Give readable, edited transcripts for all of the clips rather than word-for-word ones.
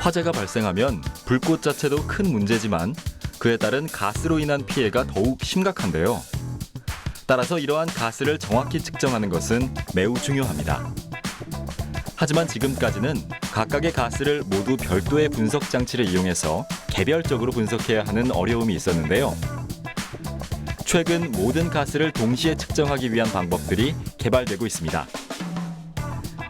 화재가 발생하면 불꽃 자체도 큰 문제지만 그에 따른 가스로 인한 피해가 더욱 심각한데요. 따라서 이러한 가스를 정확히 측정하는 것은 매우 중요합니다. 하지만 지금까지는 각각의 가스를 모두 별도의 분석 장치를 이용해서 개별적으로 분석해야 하는 어려움이 있었는데요. 최근 모든 가스를 동시에 측정하기 위한 방법들이 개발되고 있습니다.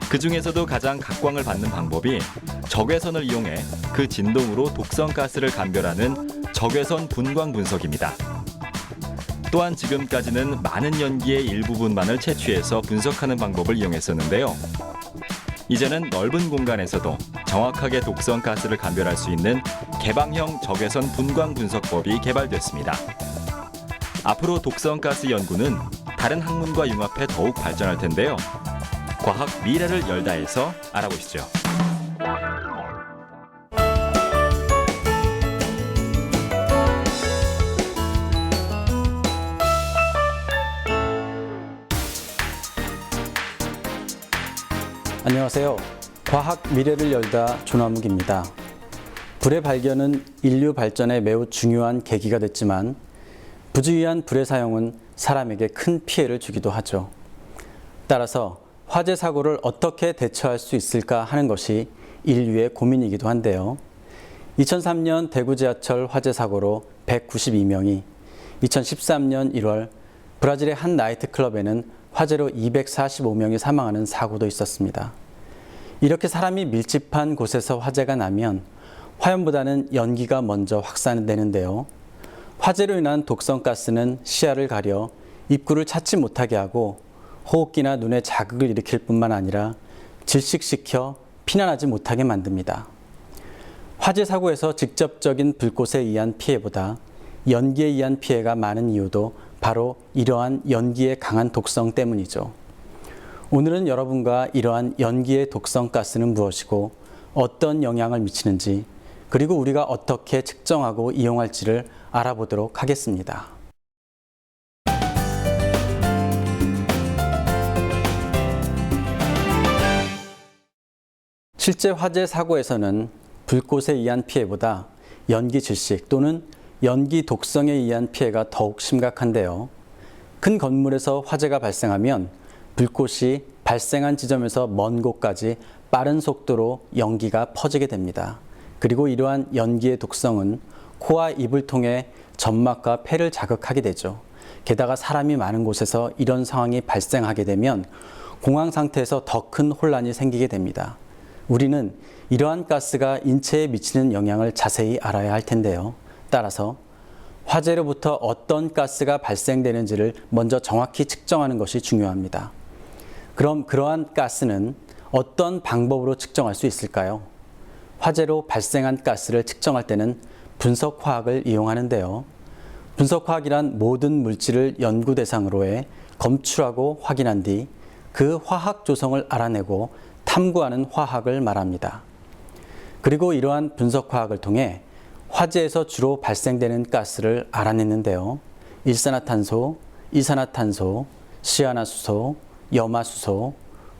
그 중에서도 가장 각광을 받는 방법이 적외선을 이용해 그 진동으로 독성 가스를 감별하는 적외선 분광 분석입니다. 또한 지금까지는 많은 연기의 일부분만을 채취해서 분석하는 방법을 이용했었는데요. 이제는 넓은 공간에서도 정확하게 독성 가스를 감별할 수 있는 개방형 적외선 분광 분석법이 개발됐습니다. 앞으로 독성 가스 연구는 다른 학문과 융합해 더욱 발전할 텐데요. 과학 미래를 열다해서 알아보시죠. 안녕하세요. 과학 미래를 열다 조남욱입니다. 불의 발견은 인류 발전에 매우 중요한 계기가 됐지만 부주의한 불의 사용은 사람에게 큰 피해를 주기도 하죠. 따라서 화재 사고를 어떻게 대처할 수 있을까 하는 것이 인류의 고민이기도 한데요. 2003년 대구 지하철 화재 사고로 192명이, 2013년 1월 브라질의 한 나이트클럽에는 화재로 245명이 사망하는 사고도 있었습니다. 이렇게 사람이 밀집한 곳에서 화재가 나면 화염보다는 연기가 먼저 확산되는데요. 화재로 인한 독성 가스는 시야를 가려 입구를 찾지 못하게 하고 호흡기나 눈에 자극을 일으킬 뿐만 아니라 질식시켜 피난하지 못하게 만듭니다. 화재 사고에서 직접적인 불꽃에 의한 피해보다 연기에 의한 피해가 많은 이유도 바로 이러한 연기의 강한 독성 때문이죠. 오늘은 여러분과 이러한 연기의 독성 가스는 무엇이고 어떤 영향을 미치는지, 그리고 우리가 어떻게 측정하고 이용할지를 알아보도록 하겠습니다. 실제 화재 사고에서는 불꽃에 의한 피해보다 연기 질식 또는 연기 독성에 의한 피해가 더욱 심각한데요. 큰 건물에서 화재가 발생하면 불꽃이 발생한 지점에서 먼 곳까지 빠른 속도로 연기가 퍼지게 됩니다. 그리고 이러한 연기의 독성은 코와 입을 통해 점막과 폐를 자극하게 되죠. 게다가 사람이 많은 곳에서 이런 상황이 발생하게 되면 공황 상태에서 더 큰 혼란이 생기게 됩니다. 우리는 이러한 가스가 인체에 미치는 영향을 자세히 알아야 할 텐데요. 따라서 화재로부터 어떤 가스가 발생되는지를 먼저 정확히 측정하는 것이 중요합니다. 그럼 그러한 가스는 어떤 방법으로 측정할 수 있을까요? 화재로 발생한 가스를 측정할 때는 분석화학을 이용하는데요. 분석화학이란 모든 물질을 연구 대상으로 해 검출하고 확인한 뒤 그 화학 조성을 알아내고 탐구하는 화학을 말합니다. 그리고 이러한 분석화학을 통해 화재에서 주로 발생되는 가스를 알아냈는데요. 일산화탄소, 이산화탄소, 시아나수소, 염화수소,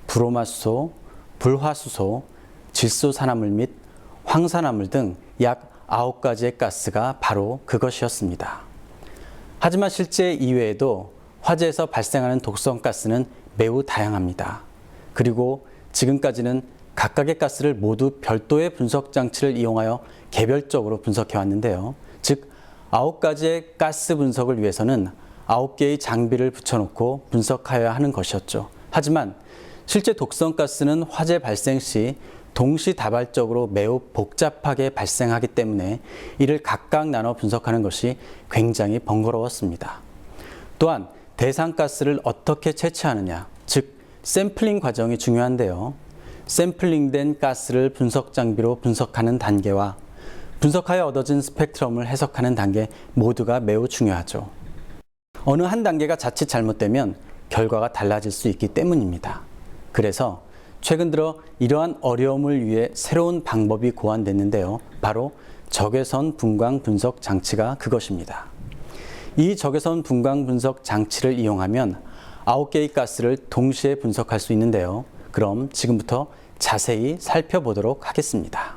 브로마수소, 불화수소, 질소산화물 및 황산화물 등 약 9가지의 가스가 바로 그것이었습니다. 하지만 실제 이외에도 화재에서 발생하는 독성 가스는 매우 다양합니다. 그리고 지금까지는 각각의 가스를 모두 별도의 분석 장치를 이용하여 개별적으로 분석해 왔는데요. 즉 9가지의 가스 분석을 위해서는 9개의 장비를 붙여놓고 분석하여야 하는 것이었죠. 하지만 실제 독성 가스는 화재 발생 시 동시다발적으로 매우 복잡하게 발생하기 때문에 이를 각각 나눠 분석하는 것이 굉장히 번거로웠습니다. 또한 대상가스를 어떻게 채취하느냐, 즉 샘플링 과정이 중요한데요. 샘플링된 가스를 분석 장비로 분석하는 단계와 분석하여 얻어진 스펙트럼을 해석하는 단계 모두가 매우 중요하죠. 어느 한 단계가 자칫 잘못되면 결과가 달라질 수 있기 때문입니다. 그래서 최근 들어 이러한 어려움을 위해 새로운 방법이 고안됐는데요. 바로 적외선 분광 분석 장치가 그것입니다. 이 적외선 분광 분석 장치를 이용하면 9개의 가스를 동시에 분석할 수 있는데요. 그럼 지금부터 자세히 살펴보도록 하겠습니다.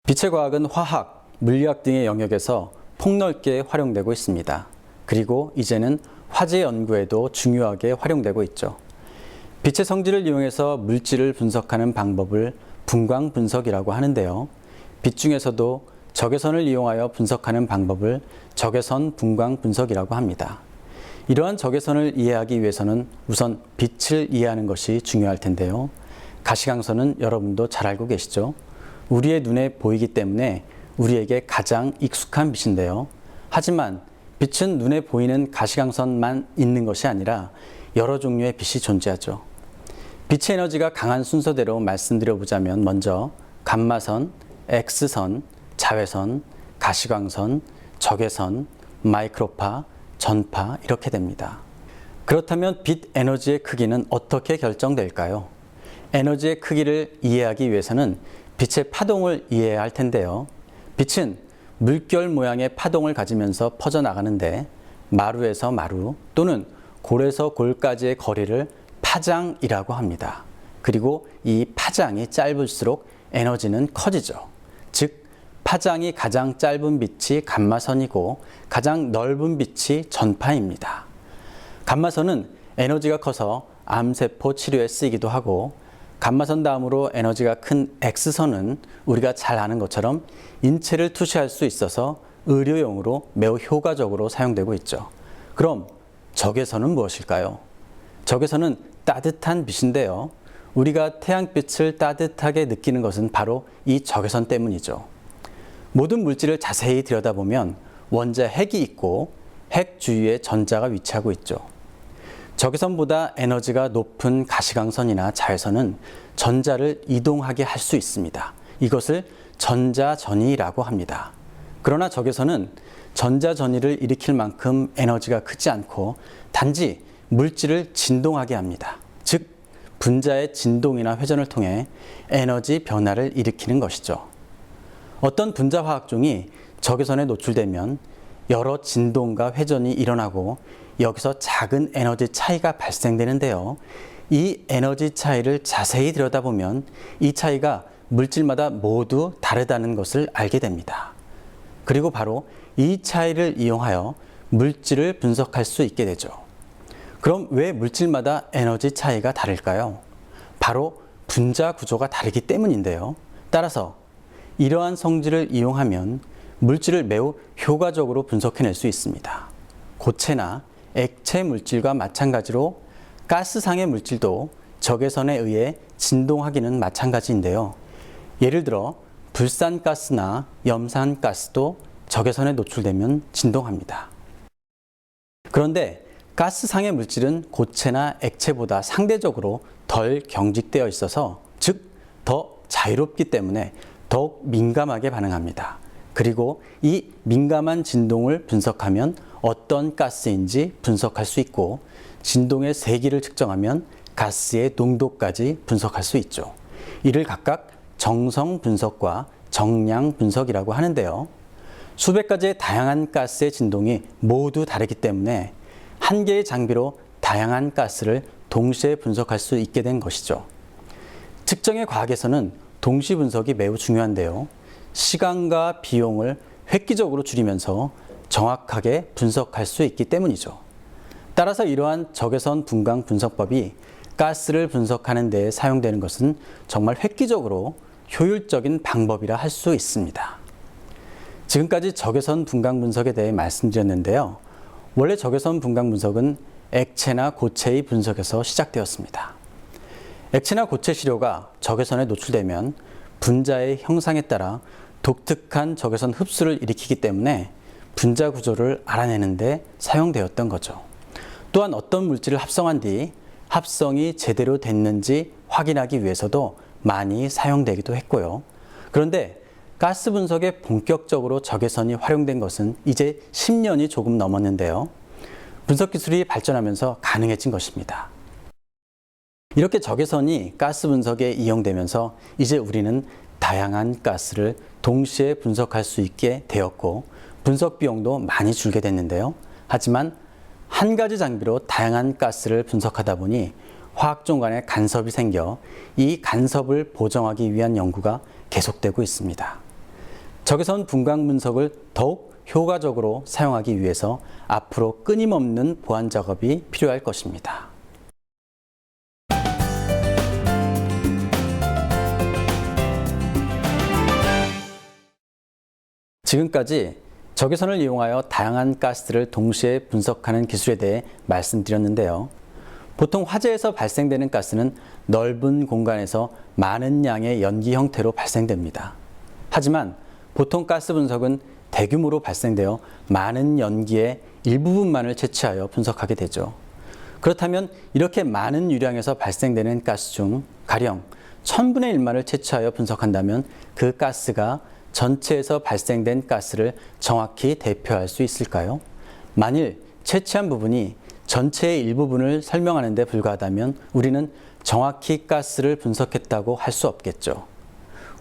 빛의 과학은 화학, 물리학 등의 영역에서 폭넓게 활용되고 있습니다. 그리고 이제는 화재 연구에도 중요하게 활용되고 있죠. 빛의 성질을 이용해서 물질을 분석하는 방법을 분광 분석이라고 하는데요. 빛 중에서도 적외선을 이용하여 분석하는 방법을 적외선 분광 분석이라고 합니다. 이러한 적외선을 이해하기 위해서는 우선 빛을 이해하는 것이 중요할 텐데요. 가시광선은 여러분도 잘 알고 계시죠? 우리의 눈에 보이기 때문에 우리에게 가장 익숙한 빛인데요. 하지만 빛은 눈에 보이는 가시광선만 있는 것이 아니라 여러 종류의 빛이 존재하죠. 빛의 에너지가 강한 순서대로 말씀드려보자면 먼저 감마선, X선, 자외선, 가시광선, 적외선, 마이크로파, 전파 이렇게 됩니다. 그렇다면 빛 에너지의 크기는 어떻게 결정될까요? 에너지의 크기를 이해하기 위해서는 빛의 파동을 이해해야 할 텐데요. 빛은 물결 모양의 파동을 가지면서 퍼져나가는데 마루에서 마루 또는 골에서 골까지의 거리를 파장이라고 합니다. 그리고 이 파장이 짧을수록 에너지는 커지죠. 즉, 파장이 가장 짧은 빛이 감마선이고 가장 넓은 빛이 전파입니다. 감마선은 에너지가 커서 암세포 치료에 쓰이기도 하고 감마선 다음으로 에너지가 큰 X선은 우리가 잘 아는 것처럼 인체를 투시할 수 있어서 의료용으로 매우 효과적으로 사용되고 있죠. 그럼 적외선은 무엇일까요? 적외선은 따뜻한 빛인데요. 우리가 태양빛을 따뜻하게 느끼는 것은 바로 이 적외선 때문이죠. 모든 물질을 자세히 들여다보면 원자 핵이 있고 핵 주위에 전자가 위치하고 있죠. 적외선보다 에너지가 높은 가시광선이나 자외선은 전자를 이동하게 할 수 있습니다. 이것을 전자전이라고 합니다. 그러나 적외선은 전자전이를 일으킬 만큼 에너지가 크지 않고 단지 물질을 진동하게 합니다. 즉, 분자의 진동이나 회전을 통해 에너지 변화를 일으키는 것이죠. 어떤 분자 화학종이 적외선에 노출되면 여러 진동과 회전이 일어나고 여기서 작은 에너지 차이가 발생되는데요. 이 에너지 차이를 자세히 들여다보면 이 차이가 물질마다 모두 다르다는 것을 알게 됩니다. 그리고 바로 이 차이를 이용하여 물질을 분석할 수 있게 되죠. 그럼 왜 물질마다 에너지 차이가 다를까요? 바로 분자 구조가 다르기 때문인데요. 따라서 이러한 성질을 이용하면 물질을 매우 효과적으로 분석해낼 수 있습니다. 고체나 액체 물질과 마찬가지로 가스상의 물질도 적외선에 의해 진동하기는 마찬가지인데요. 예를 들어 불산가스나 염산가스도 적외선에 노출되면 진동합니다. 그런데 가스상의 물질은 고체나 액체보다 상대적으로 덜 경직되어 있어서 즉 더 자유롭기 때문에 더욱 민감하게 반응합니다. 그리고 이 민감한 진동을 분석하면 어떤 가스인지 분석할 수 있고 진동의 세기를 측정하면 가스의 농도까지 분석할 수 있죠. 이를 각각 정성 분석과 정량 분석이라고 하는데요. 수백 가지의 다양한 가스의 진동이 모두 다르기 때문에 한 개의 장비로 다양한 가스를 동시에 분석할 수 있게 된 것이죠. 측정의 과학에서는 동시 분석이 매우 중요한데요. 시간과 비용을 획기적으로 줄이면서 정확하게 분석할 수 있기 때문이죠. 따라서 이러한 적외선 분광 분석법이 가스를 분석하는 데 사용되는 것은 정말 획기적으로 효율적인 방법이라 할 수 있습니다. 지금까지 적외선 분광 분석에 대해 말씀드렸는데요. 원래 적외선 분광 분석은 액체나 고체의 분석에서 시작되었습니다. 액체나 고체 시료가 적외선에 노출되면 분자의 형상에 따라 독특한 적외선 흡수를 일으키기 때문에 분자 구조를 알아내는 데 사용되었던 거죠. 또한 어떤 물질을 합성한 뒤 합성이 제대로 됐는지 확인하기 위해서도 많이 사용되기도 했고요. 그런데 가스 분석에 본격적으로 적외선이 활용된 것은 이제 10년이 조금 넘었는데요. 분석 기술이 발전하면서 가능해진 것입니다. 이렇게 적외선이 가스 분석에 이용되면서 이제 우리는 다양한 가스를 동시에 분석할 수 있게 되었고 분석 비용도 많이 줄게 됐는데요. 하지만 한 가지 장비로 다양한 가스를 분석하다 보니 화학종 간에 간섭이 생겨 이 간섭을 보정하기 위한 연구가 계속되고 있습니다. 적외선 분광 분석을 더욱 효과적으로 사용하기 위해서 앞으로 끊임없는 보완 작업이 필요할 것입니다. 지금까지 적외선을 이용하여 다양한 가스를 동시에 분석하는 기술에 대해 말씀드렸는데요. 보통 화재에서 발생되는 가스는 넓은 공간에서 많은 양의 연기 형태로 발생됩니다. 하지만 보통 가스 분석은 대규모로 발생되어 많은 연기의 일부분만을 채취하여 분석하게 되죠. 그렇다면 이렇게 많은 유량에서 발생되는 가스 중 가령 1000분의 1만을 채취하여 분석한다면 그 가스가 전체에서 발생된 가스를 정확히 대표할 수 있을까요? 만일 채취한 부분이 전체의 일부분을 설명하는 데 불과하다면 우리는 정확히 가스를 분석했다고 할 수 없겠죠.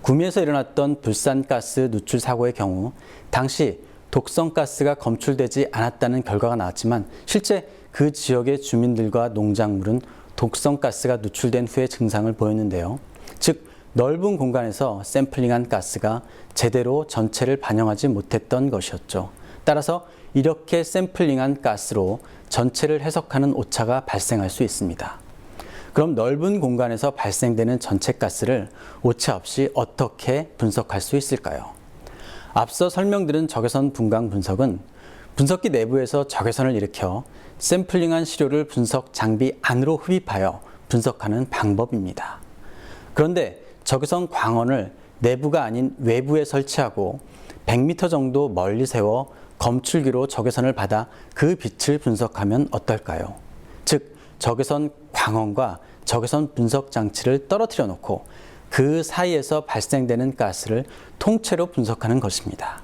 구미에서 일어났던 불산가스 누출 사고의 경우 당시 독성가스가 검출되지 않았다는 결과가 나왔지만 실제 그 지역의 주민들과 농작물은 독성가스가 누출된 후에 증상을 보였는데요. 즉 넓은 공간에서 샘플링한 가스가 제대로 전체를 반영하지 못했던 것이었죠. 따라서 이렇게 샘플링한 가스로 전체를 해석하는 오차가 발생할 수 있습니다. 그럼 넓은 공간에서 발생되는 전체 가스를 오차 없이 어떻게 분석할 수 있을까요? 앞서 설명드린 적외선 분광 분석은 분석기 내부에서 적외선을 일으켜 샘플링한 시료를 분석 장비 안으로 흡입하여 분석하는 방법입니다. 그런데 적외선 광원을 내부가 아닌 외부에 설치하고 100m 정도 멀리 세워 검출기로 적외선을 받아 그 빛을 분석하면 어떨까요? 즉, 적외선 광원과 적외선 분석 장치를 떨어뜨려 놓고 그 사이에서 발생되는 가스를 통째로 분석하는 것입니다.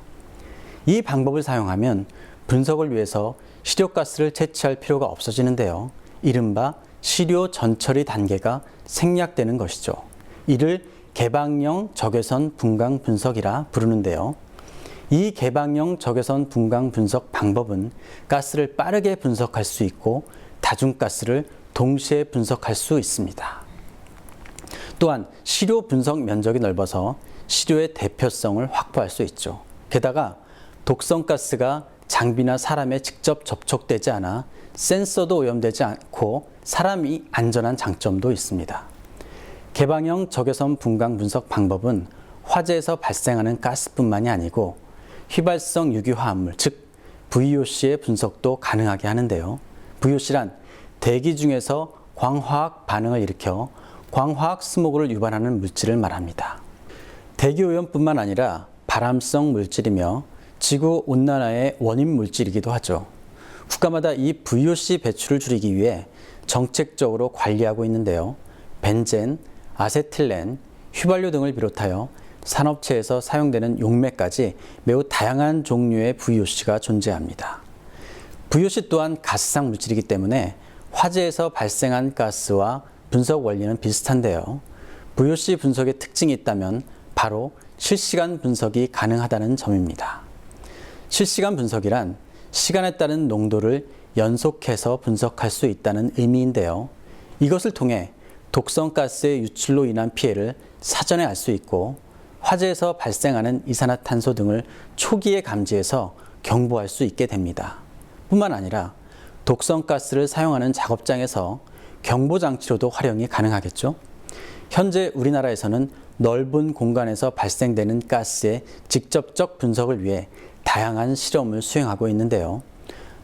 이 방법을 사용하면 분석을 위해서 시료가스를 채취할 필요가 없어지는데요. 이른바 시료 전처리 단계가 생략되는 것이죠. 이를 개방형 적외선 분광 분석이라 부르는데요. 이 개방형 적외선 분광 분석 방법은 가스를 빠르게 분석할 수 있고 다중가스를 동시에 분석할 수 있습니다. 또한 시료 분석 면적이 넓어서 시료의 대표성을 확보할 수 있죠. 게다가 독성가스가 장비나 사람에 직접 접촉되지 않아 센서도 오염되지 않고 사람이 안전한 장점도 있습니다. 개방형 적외선 분광 분석 방법은 화재에서 발생하는 가스뿐만이 아니고 휘발성 유기화합물, 즉 VOC의 분석도 가능하게 하는데요. VOC란 대기 중에서 광화학 반응을 일으켜 광화학 스모그를 유발하는 물질을 말합니다. 대기 오염뿐만 아니라 발암성 물질이며 지구 온난화의 원인 물질이기도 하죠. 국가마다 이 VOC 배출을 줄이기 위해 정책적으로 관리하고 있는데요. 벤젠, 아세틸렌, 휘발유 등을 비롯하여 산업체에서 사용되는 용매까지 매우 다양한 종류의 VOC가 존재합니다. VOC 또한 가스상 물질이기 때문에 화재에서 발생한 가스와 분석 원리는 비슷한데요. VOC 분석의 특징이 있다면 바로 실시간 분석이 가능하다는 점입니다. 실시간 분석이란 시간에 따른 농도를 연속해서 분석할 수 있다는 의미인데요. 이것을 통해 독성가스의 유출로 인한 피해를 사전에 알 수 있고 화재에서 발생하는 이산화탄소 등을 초기에 감지해서 경보할 수 있게 됩니다. 뿐만 아니라 독성가스를 사용하는 작업장에서 경보장치로도 활용이 가능하겠죠. 현재 우리나라에서는 넓은 공간에서 발생되는 가스의 직접적 분석을 위해 다양한 실험을 수행하고 있는데요.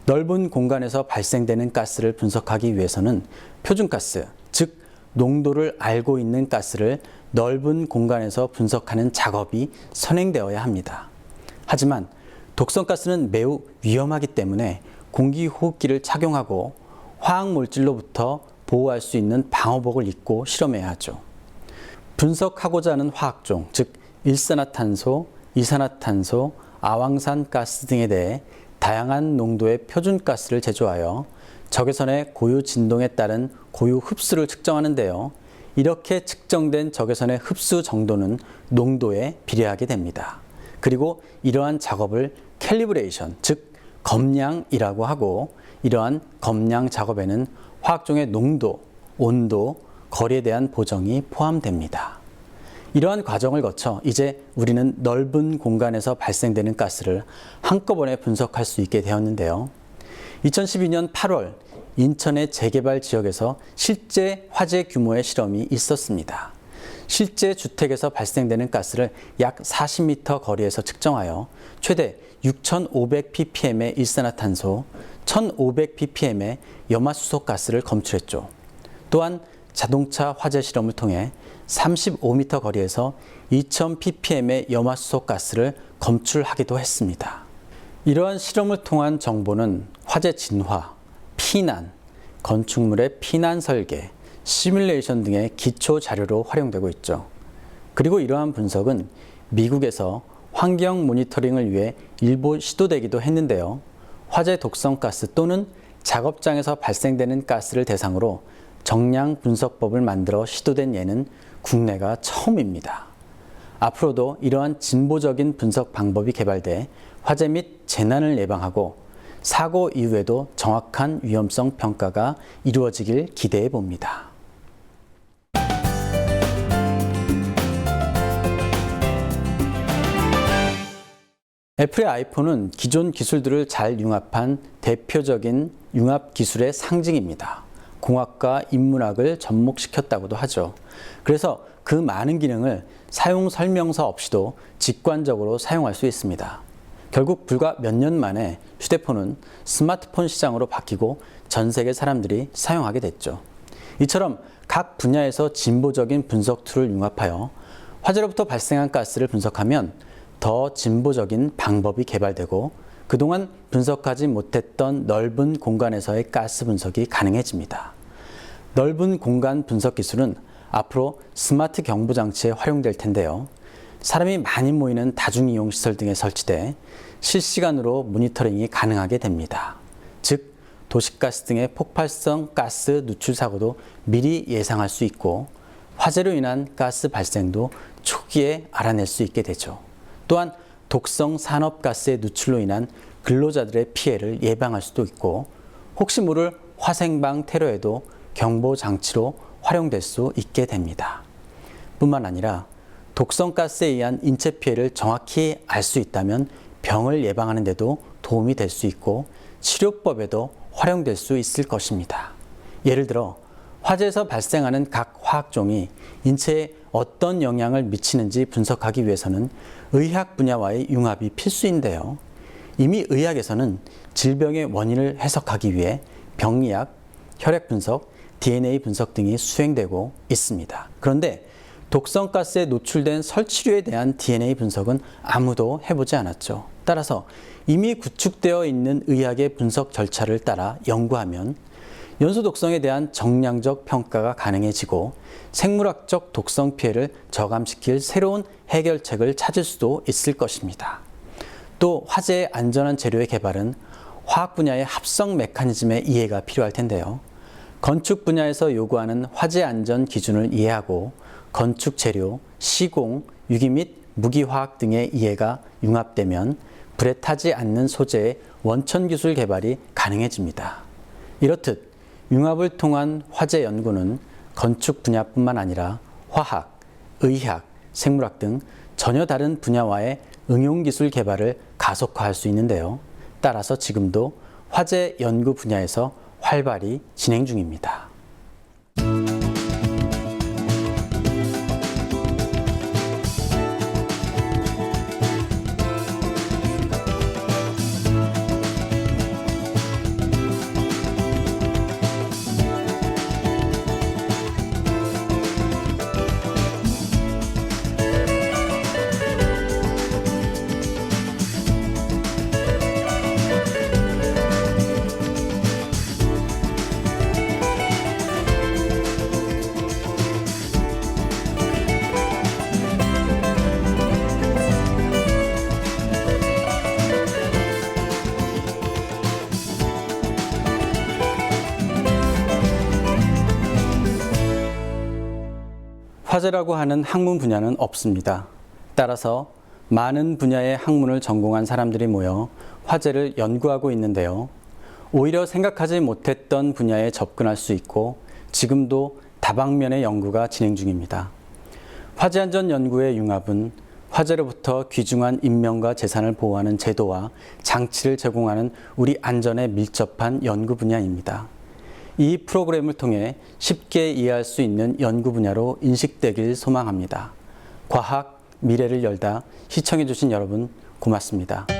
넓은 공간에서 발생되는 가스를 분석하기 위해서는 표준가스, 즉 농도를 알고 있는 가스를 넓은 공간에서 분석하는 작업이 선행되어야 합니다. 하지만 독성가스는 매우 위험하기 때문에 공기호흡기를 착용하고 화학물질로부터 보호할 수 있는 방호복을 입고 실험해야 하죠. 분석하고자 하는 화학종, 즉 일산화탄소, 이산화탄소, 아황산가스 등에 대해 다양한 농도의 표준가스를 제조하여 적외선의 고유 진동에 따른 고유 흡수를 측정하는데요. 이렇게 측정된 적외선의 흡수 정도는 농도에 비례하게 됩니다. 그리고 이러한 작업을 캘리브레이션, 즉 검량이라고 하고 이러한 검량 작업에는 화학종의 농도, 온도, 거리에 대한 보정이 포함됩니다. 이러한 과정을 거쳐 이제 우리는 넓은 공간에서 발생되는 가스를 한꺼번에 분석할 수 있게 되었는데요. 2012년 8월 인천의 재개발 지역에서 실제 화재 규모의 실험이 있었습니다. 실제 주택에서 발생되는 가스를 약 40m 거리에서 측정하여 최대 6,500ppm의 일산화탄소, 1,500ppm의 염화수소 가스를 검출했죠. 또한 자동차 화재 실험을 통해 35m 거리에서 2,000ppm의 염화수소 가스를 검출하기도 했습니다. 이러한 실험을 통한 정보는 화재 진화, 피난, 건축물의 피난 설계, 시뮬레이션 등의 기초 자료로 활용되고 있죠. 그리고 이러한 분석은 미국에서 환경 모니터링을 위해 일부 시도되기도 했는데요. 화재 독성 가스 또는 작업장에서 발생되는 가스를 대상으로 정량 분석법을 만들어 시도된 예는 국내가 처음입니다. 앞으로도 이러한 진보적인 분석 방법이 개발돼 화재 및 재난을 예방하고 사고 이후에도 정확한 위험성 평가가 이루어지길 기대해 봅니다. 애플의 아이폰은 기존 기술들을 잘 융합한 대표적인 융합 기술의 상징입니다. 공학과 인문학을 접목시켰다고도 하죠. 그래서 그 많은 기능을 사용 설명서 없이도 직관적으로 사용할 수 있습니다. 결국 불과 몇 년 만에 휴대폰은 스마트폰 시장으로 바뀌고 전 세계 사람들이 사용하게 됐죠. 이처럼 각 분야에서 진보적인 분석 툴을 융합하여 화재로부터 발생한 가스를 분석하면 더 진보적인 방법이 개발되고 그동안 분석하지 못했던 넓은 공간에서의 가스 분석이 가능해집니다. 넓은 공간 분석 기술은 앞으로 스마트 경보 장치에 활용될 텐데요. 사람이 많이 모이는 다중이용시설 등에 설치돼 실시간으로 모니터링이 가능하게 됩니다. 즉, 도시가스 등의 폭발성 가스 누출 사고도 미리 예상할 수 있고 화재로 인한 가스 발생도 초기에 알아낼 수 있게 되죠. 또한 독성 산업가스의 누출로 인한 근로자들의 피해를 예방할 수도 있고 혹시 모를 화생방 테러에도 경보 장치로 활용될 수 있게 됩니다. 뿐만 아니라 독성가스에 의한 인체 피해를 정확히 알 수 있다면 병을 예방하는 데도 도움이 될 수 있고 치료법에도 활용될 수 있을 것입니다. 예를 들어 화재에서 발생하는 각 화학종이 인체에 어떤 영향을 미치는지 분석하기 위해서는 의학 분야와의 융합이 필수인데요. 이미 의학에서는 질병의 원인을 해석하기 위해 병리학, 혈액 분석, DNA 분석 등이 수행되고 있습니다. 그런데 독성가스에 노출된 설치류에 대한 DNA 분석은 아무도 해보지 않았죠. 따라서 이미 구축되어 있는 의학의 분석 절차를 따라 연구하면 연소 독성에 대한 정량적 평가가 가능해지고 생물학적 독성 피해를 저감시킬 새로운 해결책을 찾을 수도 있을 것입니다. 또 화재의 안전한 재료의 개발은 화학 분야의 합성 메커니즘의 이해가 필요할 텐데요. 건축 분야에서 요구하는 화재 안전 기준을 이해하고 건축 재료, 시공, 유기 및 무기화학 등의 이해가 융합되면 불에 타지 않는 소재의 원천 기술 개발이 가능해집니다. 이렇듯 융합을 통한 화재 연구는 건축 분야뿐만 아니라 화학, 의학, 생물학 등 전혀 다른 분야와의 응용기술 개발을 가속화할 수 있는데요. 따라서 지금도 화재 연구 분야에서 활발히 진행 중입니다. 화재라고 하는 학문 분야는 없습니다. 따라서 많은 분야의 학문을 전공한 사람들이 모여 화재를 연구하고 있는데요. 오히려 생각하지 못했던 분야에 접근할 수 있고 지금도 다방면의 연구가 진행 중입니다. 화재안전 연구의 융합은 화재로부터 귀중한 인명과 재산을 보호하는 제도와 장치를 제공하는 우리 안전에 밀접한 연구 분야입니다. 이 프로그램을 통해 쉽게 이해할 수 있는 연구 분야로 인식되길 소망합니다. 과학, 미래를 열다 시청해주신 여러분 고맙습니다.